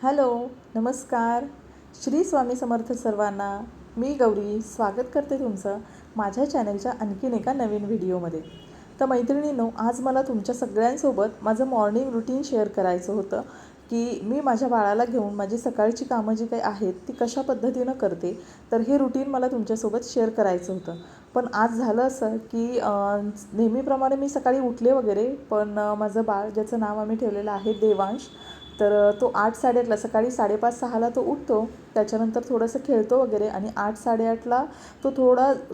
Hello, नमस्कार. श्री स्वामी समर्थ सर्वांना. मी गौरी स्वागत करते तुमचं माझ्या चॅनलच्या आणखीन एका नवीन व्हिडिओमध्ये. तर मैत्रिणींनो, आज मला तुमच्या सगळ्यांसोबत माझं मॉर्निंग रुटीन शेअर करायचं होतं की मी माझ्या बाळाला घेऊन माझी सकाळची कामं जी काही आहेत ती कशा पद्धतीनं करते. तर हे रुटीन मला तुमच्यासोबत शेअर करायचं होतं. पण आज झालं असं की नेहमीप्रमाणे मी सकाळी उठले वगैरे, पण माझं बाळ, ज्याचं नाव आम्ही ठेवलेलं आहे देवांश, तर तो 8-8:30ला, सकाळी 5:30-6ला तो उठतो. त्याच्यानंतर थोडंसं खेळतो वगैरे आणि 8-8:30ला तो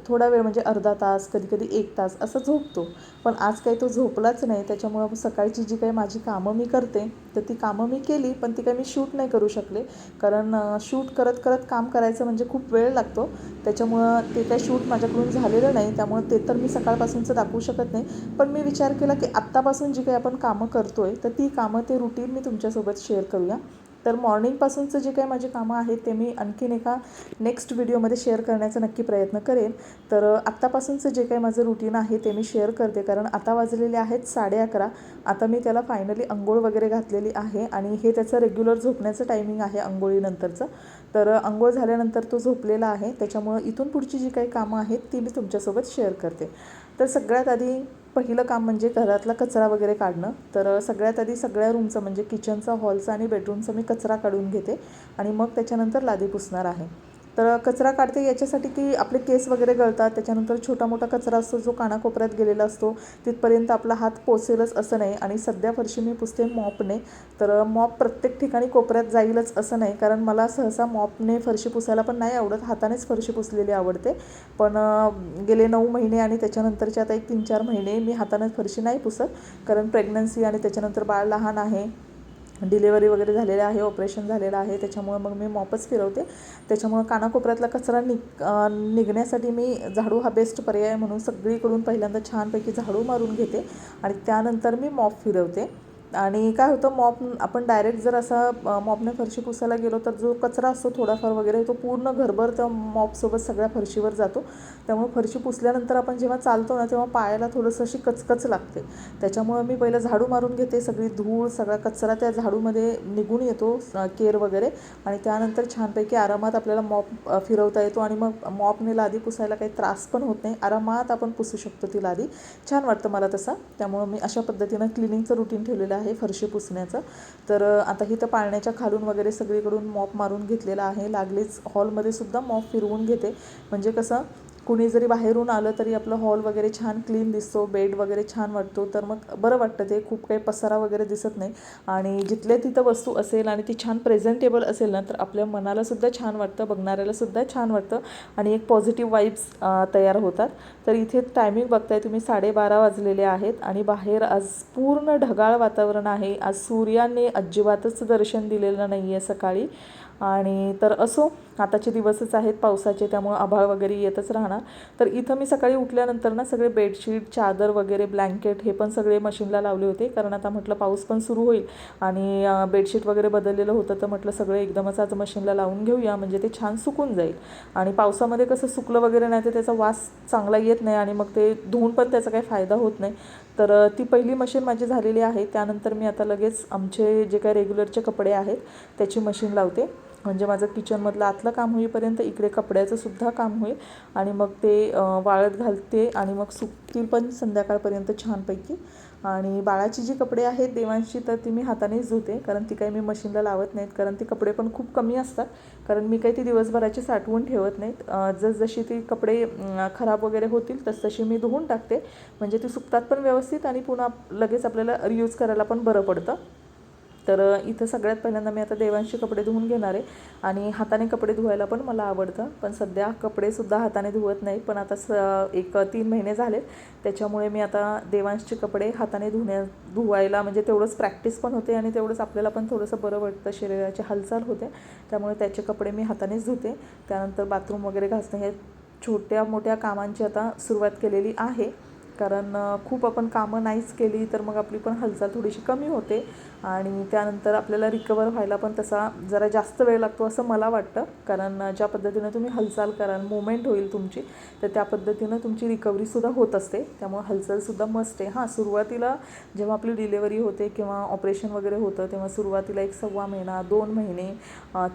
थोडा वेळ, म्हणजे अर्धा तास, कधीकधी 1 तास असं झोपतो. पण आज काही तो झोपलाच नाही. त्याच्यामुळं सकाळची जी काही माझी कामं मी करते तर ती कामं मी केली, पण ती काही मी शूट नाही करू शकले. कारण शूट करत करत काम करायचं म्हणजे खूप वेळ लागतो. त्याच्यामुळं ते काही शूट माझ्याकडून झालेलं नाही. त्यामुळं ते तर मी सकाळपासूनचं दाखवू शकत नाही. पण मी विचार केला की आत्तापासून जी काही आपण कामं करतो आहे तर ती कामं, ते रुटीन मी तुमच्यासोबत शेअर करूया. तर मॉर्निंगपासूनचं जे काही माझी कामं आहेत ते मी आणखीन एका नेक्स्ट व्हिडिओमध्ये शेअर करण्याचा नक्की प्रयत्न करेन. तर आत्तापासूनचं जे काही माझं रुटीन आहे ते मी शेअर करते. कारण आता वाजलेले आहेत 11:30. आता मी त्याला फायनली अंघोळ वगैरे घातलेली आहे आणि हे त्याचं रेग्युलर झोपण्याचं टायमिंग आहे अंघोळीनंतरचं. तर अंघोळ झाल्यानंतर तो झोपलेला आहे. त्याच्यामुळं इथून पुढची जी काही कामं आहेत ती मी तुमच्यासोबत शेअर करते. तर सगळ्यात आधी पहिलं काम म्हणजे घरातला कचरा वगैरे काढणं. तर सगळ्यात आधी सगळ्या रूमचं, म्हणजे किचनचा, हॉलचा आणि बेडरूमचा मी कचरा काढून घेते आणि मग त्याच्यानंतर लादी पुसणार आहे. तर कचरा काढते याच्यासाठी की आपले केस वगैरे गळतात. त्याच्यानंतर छोटा मोठा कचरा असतो जो कानाकोपऱ्यात गेलेला असतो, तिथपर्यंत आपला हात पोचेलच असं नाही. आणि सध्या फरशी मी पुसते मॉपने. तर मॉप प्रत्येक ठिकाणी कोपऱ्यात जाईलच असं नाही, कारण मला सहसा मॉपने फरशी पुसायला पण नाही आवडत, हातानेच फरशी पुसलेली आवडते. पण गेले 9 महिने आणि त्याच्यानंतरचे आता एक 3-4 महिने मी हाताने फरशी नाही पुसत. कारण प्रेग्नन्सी आणि त्याच्यानंतर बाळ लहान आहे, डिलेवरी वगैरे झालेलं आहे, ऑपरेशन झालेलं आहे. त्याच्यामुळं मग मी मॉपच फिरवते. त्याच्यामुळं कानाकोपऱ्यातला कचरा निघण्यासाठी मी झाडू हा बेस्ट पर्याय म्हणून सगळीकडून पहिल्यांदा छानपैकी झाडू मारून घेते आणि त्यानंतर मी मॉप फिरवते. आणि काय होतं, मॉप आपण डायरेक्ट जर असा मॉपने फरशी पुसायला गेलो तर जो कचरा असतो थोडाफार वगैरे, तो पूर्ण घरभर त्या मॉपसोबत सगळ्या फरशीवर जातो. त्यामुळे फरशी पुसल्यानंतर आपण जेव्हा चालतो ना, तेव्हा पायाला थोडंसं अशी कचकच लागते. त्याच्यामुळं मी पहिलं झाडू मारून घेते. सगळी धूळ, सगळा कचरा त्या झाडूमध्ये निघून येतो, केर वगैरे. आणि त्यानंतर छानपैकी आरामात आपल्याला मॉप फिरवता येतो आणि मग मॉपने लादी पुसायला काही त्रास पण होत नाही. आरामात आपण पुसू शकतो ती लादी. छान वाटतं मला तसं. त्यामुळं मी अशा पद्धतीनं क्लिनिंगचं रुटीन ठेवलेलं आहे फरशी पुसण्याचं. तर आता ही तर पाळण्याच्या खालून वगैरे सगळीकडून मॉप मारून घेतलेला आहे. लागलीच हॉलमध्ये सुद्धा मॉप फिरवून घेते. म्हणजे कसं, कुणी जरी बाहेरून आलं तरी आपलं हॉल वगैरे छान क्लीन दिसतो, बेड वगैरे छान वाटतो. तर मग बरं वाटतं ते, खूप काही पसारा वगैरे दिसत नाही. आणि जिथल्या तिथं वस्तू असेल आणि ती छान प्रेझेंटेबल असेल ना, तर आपल्या मनालासुद्धा छान वाटतं, बघणाऱ्यालासुद्धा छान वाटतं आणि एक पॉझिटिव्ह वाईब्स तयार होतात. तर इथे टायमिंग बघताय तुम्ही, 12:30 वाजलेले आहेत आणि बाहेर आज पूर्ण ढगाळ वातावरण आहे. आज सूर्याने अजिबातच दर्शन दिलेलं नाही आहे सकाळी. आणि तर असो, आताचे दिवसच आहेत पावसाचे, त्यामुळं आभाळ वगैरे येतच राहणार. तर इथं मी सकाळी उठल्यानंतर ना सगळे बेडशीट, चादर वगैरे, ब्लँकेट हे पण सगळे मशीनला लावले होते. कारण आता म्हटलं पाऊस पण सुरू होईल आणि बेडशीट वगैरे बदललेलं होतं, तर म्हटलं सगळं एकदमच आज मशीनला लावून घेऊया, म्हणजे ते छान सुकून जाईल. आणि पावसामध्ये कसं सुकलं वगैरे नाही तर त्याचा वास चांगला येत नाही आणि मग ते धुवून पण त्याचा काही फायदा होत नाही. तर ती पहिली मशीन माझी झालेली आहे. त्यानंतर मी आता लगेच आमचे जे काही रेग्युलरचे कपडे आहेत त्याची मशीन लावते. म्हणजे माझं किचनमधलं आतलं काम होईपर्यंत इकडे कपड्याचंसुद्धा काम होईल आणि मग ते वाळत घालते आणि मग सुकतील पण संध्याकाळपर्यंत छानपैकी. आणि बाळाची जी कपडे आहेत देवांशी, तर ती मी हातानेच धुते, कारण ती काही मी मशीनला लावत नाहीत. कारण ती कपडे पण खूप कमी असतात, कारण मी काही ती दिवसभराची साठवून ठेवत नाहीत. जसजशी ती कपडे खराब वगैरे होतील तसतशी मी धुवून टाकते, म्हणजे ती सुकतात पण व्यवस्थित आणि पुन्हा लगेच आपल्याला रियूज करायला पण बरं पडतं. तर इथं सगळ्यात पहिल्यांदा मी आता देवांशी कपडे धुवून घेणार आहे. आणि हाताने कपडे धुवायला पण मला आवडतं, पण सध्या कपडेसुद्धा हाताने धुवत नाही. पण आता एक 3 महिने झालेत, त्याच्यामुळे मी आता देवांशचे कपडे हाताने धुवायला, म्हणजे तेवढंच प्रॅक्टिस पण होते आणि तेवढंच आपल्याला पण थोडंसं बरं वाटतं, शरीराची हालचाल होते. त्यामुळे त्याचे कपडे मी हातानेच धुते. त्यानंतर बाथरूम वगैरे घासणं, हे छोट्या मोठ्या कामांची आता सुरुवात केलेली आहे. कारण खूप आपण कामं नाहीच केली तर मग आपली पण हालचाल थोडीशी कमी होते आणि त्यानंतर आपल्याला रिकवर व्हायला पण तसा जरा जास्त वेळ लागतो असं मला वाटतं. कारण ज्या पद्धतीनं तुम्ही हालचाल कराल, मूवमेंट होईल तुमची, तर त्या पद्धतीनं तुमची रिकव्हरीसुद्धा होत असते. त्यामुळे हालचालसुद्धा मस्त आहे. हां, सुरुवातीला जेव्हा आपली डिलेवरी होते किंवा ऑपरेशन वगैरे होतं तेव्हा सुरुवातीला 1-1.25 महिना, 2 महिने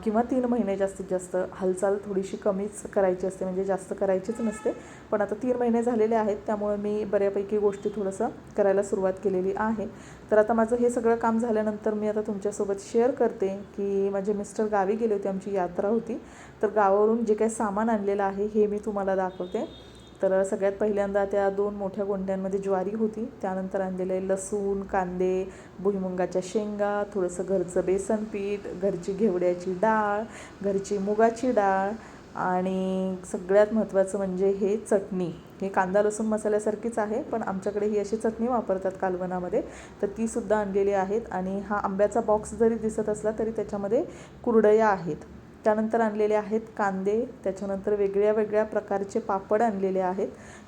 किंवा 3 महिने जास्तीत जास्त हालचाल थोडीशी कमीच करायची असते, म्हणजे जास्त करायचीच नसते. पण आता 3 महिने झालेले आहेत त्यामुळे मी बऱ्यापैकी गोष्टी थोडंसं करायला सुरुवात केलेली आहे. तर आता माझं हे सगळं काम झाल्यानंतर मी आता तुमच्यासोबत शेअर करते की माझे मिस्टर गावी गेले होते, आमची यात्रा होती. तर गावावरून जे काही सामान आणलेलं आहे हे मी तुम्हाला दाखवते. तर सगळ्यात पहिल्यांदा त्या 2 मोठ्या गोंड्यांमध्ये ज्वारी होती, त्यानंतर आणलेले लसूण, कांदे, भुईमुगाच्या शेंगा, थोडंसं घरचं बेसन पीठ, घरची घेवड्याची डाळ, घरची मुगाची डाळ आणि सगळ्यात महत्त्वाचं म्हणजे हे चटणी. हे कांदा लसूण मसाल्यासारखीच आहे, पण आमच्याकडे ही अशी चटणी वापरतात कालवणामध्ये, तर तीसुद्धा आणलेली आहेत. आणि हा आंब्याचा बॉक्स जरी दिसत असला तरी त्याच्यामध्ये कुरडया आहेत. त्यानंतर आणलेले आहेत कांदे, त्याच्यानंतर वेगळ्या वेगळ्या प्रकारचे पापड आणलेले आहेत.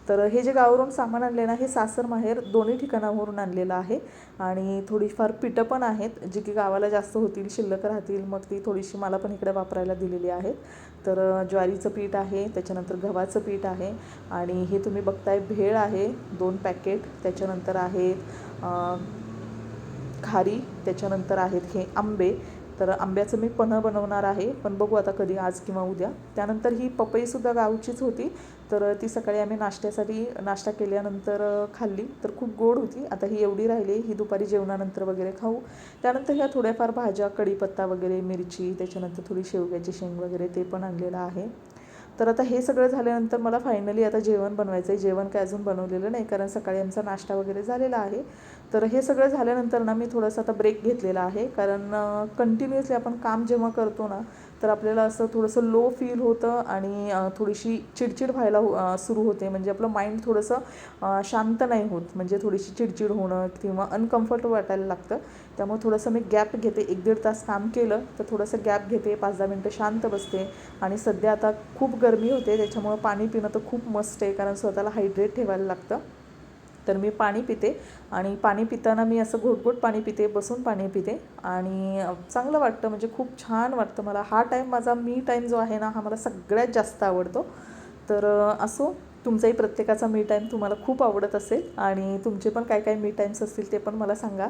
तर हे जे गावावरून सामान आणले ना, हे सासर माहेर दोन्ही ठिकाणावरून आणलेलं आहे. आणि थोडीफार पिठं पण आहेत जी की गावाला जास्त होतील, शिल्लक राहतील, मग ती थोडीशी मला पण इकडे वापरायला दिलेली आहेत. तर ज्वारीचं पीठ आहे, त्याच्यानंतर गव्हाचं पीठ आहे आणि हे तुम्ही बघताय भेळ आहे 2 पॅकेट, त्याच्यानंतर आहेत खारी, त्याच्यानंतर आहेत हे आंबे. तर आंब्याचं मी पन्हं बनवणार आहे, पण बघू आता कधी, आज किंवा उद्या. त्यानंतर ही पपईसुद्धा गावचीच होती, तर ती सकाळी आम्ही नाश्त्यासाठी नाश्ता केल्यानंतर खाल्ली, तर खूप गोड होती. आता ही एवढी राहिली, ही दुपारी जेवणानंतर वगैरे खाऊ. त्यानंतर ह्या थोड्याफार भाज्या, कढीपत्ता वगैरे, मिरची, त्याच्यानंतर थोडी शेवग्याची शेंग वगैरे ते पण आणलेलं आहे. तर आता हे सगळं झाल्यानंतर मला फायनली आता जेवण बनवायचं आहे. जेवण काय अजून बनवलेलं नाही, कारण सकाळी आमचा नाश्ता वगैरे झालेला आहे. तर हे सगळं झाल्यानंतर ना मी थोडंसं आता ब्रेक घेतलेला आहे, कारण कंटिन्युअसली आपण काम जेव्हा करतो ना, तर आपल्याला असं थोडंसं लो फील होतं आणि थोडीशी चिडचिड व्हायला सुरू होते. म्हणजे आपलं माइंड थोडंसं शांत नाही होत, म्हणजे थोडीशी चिडचिड होणं किंवा अनकम्फर्ट वाटायला लागतं. त्यामुळे थोडंसं मी गॅप घेते. 1-1.5 तास काम केलं तर थोडंसं गॅप घेते, 5-10 मिनटं शांत बसते. आणि सध्या आता खूप गरमी होते, त्याच्यामुळं पाणी पिणं तर खूप मस्त आहे, कारण स्वतःला हायड्रेट ठेवायला लागतं. तर मी पाणी पिते आणि पाणी पिताना मी असं घोटघोट पाणी पिते, बसून पाणी पिते आणि चांगलं वाटतं, म्हणजे खूप छान वाटतं मला. हा टाईम माझा मी टाईम जो आहे ना, हा मला सगळ्यात जास्त आवडतो. तर असो, तुमचाही प्रत्येकाचा मी टाईम तुम्हाला खूप आवडत असेल आणि तुमचे पण काय काय मी टाईम्स असतील ते पण मला सांगा.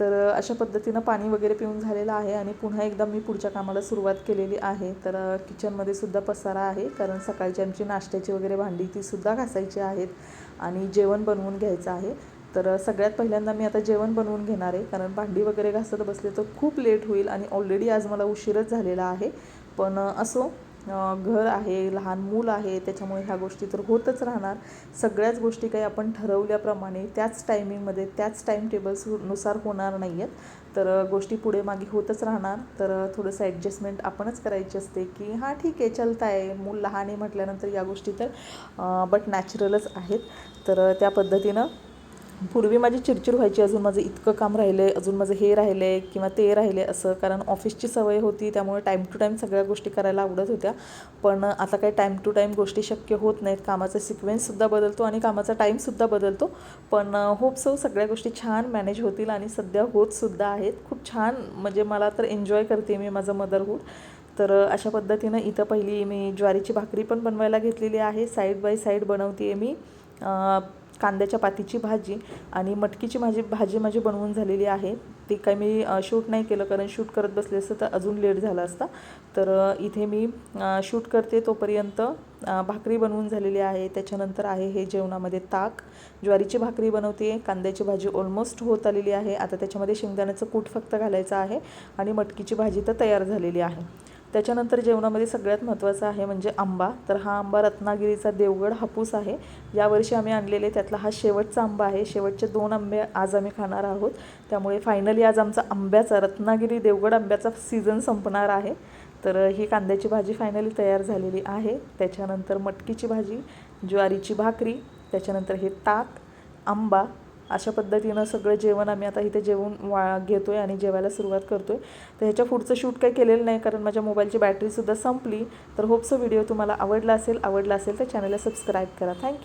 तर अशा पद्धतीनं पाणी वगैरे पिऊन झालेलं आहे आणि पुन्हा एकदा मी पुढच्या कामाला सुरुवात केलेली आहे. तर किचनमध्ये सुद्धा पसारा आहे, कारण सकाळची आमची नाश्त्याची वगैरे भांडी तीसुद्धा घासायची आहेत आणि जेवण बनवून घ्यायचं आहे. तर सगळ्यात पहिल्यांदा मी आता जेवण बनवून घेणार आहे, कारण भांडी वगैरे घासत बसले तर खूप लेट होईल आणि ऑलरेडी आज मला उशीरच झालेला आहे. पण असो, घर आहे, लहान मूल आहे, त्याच्यामुळे ह्या गोष्टी तर होतच राहणार. सगळ्याच गोष्टी काही आपण ठरवल्याप्रमाणे त्याच टायमिंगमध्ये त्याच टाईम टेबल्सनुसार होणार नाही आहेत. तर गोष्टी पुढे मागे होतच राहणार. तर थोडंसं ॲडजस्टमेंट आपणच करायची असते की हां ठीक आहे, चलतं आहे, मूल लहान आहे म्हटल्यानंतर या गोष्टी तर बट नॅचरलच आहेत. तर त्या पद्धतीनं पूर्वी माझी चिडचिड व्हायची, अजून माझं इतकं काम राहिलं आहे, अजून माझं हे राहिलं आहे किंवा ते राहिलं आहे असं, कारण ऑफिसची सवय होती, त्यामुळे टाईम टू टाईम सगळ्या गोष्टी करायला आवडत होत्या. पण आता काही टाईम टू टाईम गोष्टी शक्य होत नाहीत. कामाचा सिक्वेन्ससुद्धा बदलतो आणि कामाचा टाईमसुद्धा बदलतो. पण होप सो सगळ्या गोष्टी छान मॅनेज होतील आणि सध्या होतसुद्धा आहेत. खूप छान, म्हणजे मला तर एन्जॉय करते मी माझं मदरहूड. तर अशा पद्धतीनं इथं पहिली मी ज्वारीची भाकरी पण बनवायला घेतलेली आहे. साईड बाय साईड बनवते आहे मी कांद्याच्या पातीची भाजी आणि मटकीची भाजी माझी बनवून झालेली आहे. ती काय मी शूट नाही केलं, कारण शूट करत बसले असतं तर अजून लेट झाला असता. तर इथे मी शूट करते तोपर्यंत भाकरी बनवून झालेली आहे. त्याच्यानंतर आहे हे जेवणामध्ये ताक, ज्वारीची भाकरी बनवते, कांद्याची भाजी ऑलमोस्ट होत आलेली आहे. आता त्याच्यामध्ये शेंगदाण्याचं कूट फक्त घालायचं आहे आणि मटकीची भाजी तर तयार झालेली आहे. त्याच्यानंतर जेवणामध्ये सगळ्यात महत्त्वाचं आहे म्हणजे आंबा. तर हा आंबा रत्नागिरीचा देवगड हापूस आहे. यावर्षी आम्ही आणलेले त्यातला हा शेवटचा आंबा आहे. शेवटचे 2 आंबे आज आम्ही खाणार आहोत. त्यामुळे फायनली आज आमचा आंब्याचा, रत्नागिरी देवगड आंब्याचा सीझन संपणार आहे. तर ही कांद्याची भाजी फायनली तयार झालेली आहे. त्याच्यानंतर मटकीची भाजी, ज्वारीची भाकरी, त्याच्यानंतर हे ताक, आंबा, अशा पद्धतीनं सगळं जेवण आम्ही आता इथे जेवून घेतो आहे आणि जेवायला सुरुवात करतो आहे. तर ह्याच्या पुढचं शूट काही केलेलं नाही, कारण माझ्या मोबाईलची बॅटरीसुद्धा संपली. तर होपसो व्हिडिओ तुम्हाला आवडला असेल तर चॅनलला सबस्क्राईब करा. थँक्यू.